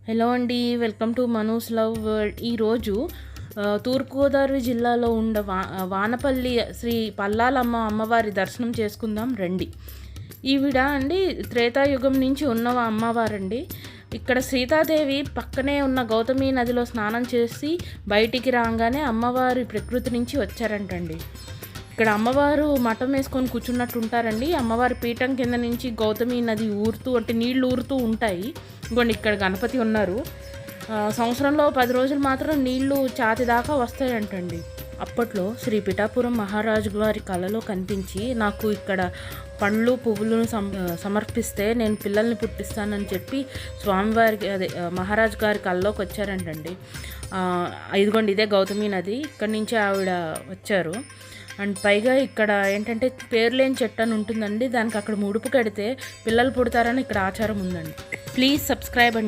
Hello అండి, welcome to మనూస్ love world. ఈరోజు తూర్పుగోదావరి జిల్లాలో ఉండ వానపల్లి శ్రీ పల్లాలమ్మ అమ్మవారి దర్శనం చేసుకుందాం రండి. ఈవిడ అండి త్రేతాయుగం నుంచి ఉన్న అమ్మవారండి. ఇక్కడ సీతాదేవి పక్కనే ఉన్న గౌతమి నదిలో స్నానం చేసి బయటికి రాగానే అమ్మవారి ప్రకృతి నుంచి వచ్చారంటండి. ఇక్కడ అమ్మవారు మఠం వేసుకొని కూర్చున్నట్టు ఉంటారండి. అమ్మవారి పీఠం కింద నుంచి గౌతమి నది ఊరుతూ అంటే నీళ్లు ఊరుతూ ఉంటాయి. ఇంకోండి ఇక్కడ గణపతి ఉన్నారు. సంవత్సరంలో 10 రోజులు మాత్రం నీళ్లు ఛాతి దాకా వస్తాయంటండి. అప్పట్లో శ్రీ పిఠాపురం మహారాజు గారి కళలో కనిపించి నాకు ఇక్కడ పండ్లు పువ్వులను సమర్పిస్తే నేను పిల్లల్ని పుట్టిస్తానని చెప్పి స్వామివారికి మహారాజు గారి కళలోకి వచ్చారంటండి. ఇదిగోండి ఇదే గౌతమి నది. ఇక్కడి నుంచి ఆవిడ వచ్చారు. అండ్ పైగా ఇక్కడ ఏంటంటే పేర్లేని చెట్టు అని ఉంటుందండి. దానికి అక్కడ ముడుపు కడితే పిల్లలు పుడతారని ఇక్కడ ఆచారం ఉందండి. ప్లీజ్ సబ్స్క్రైబ్ అండి.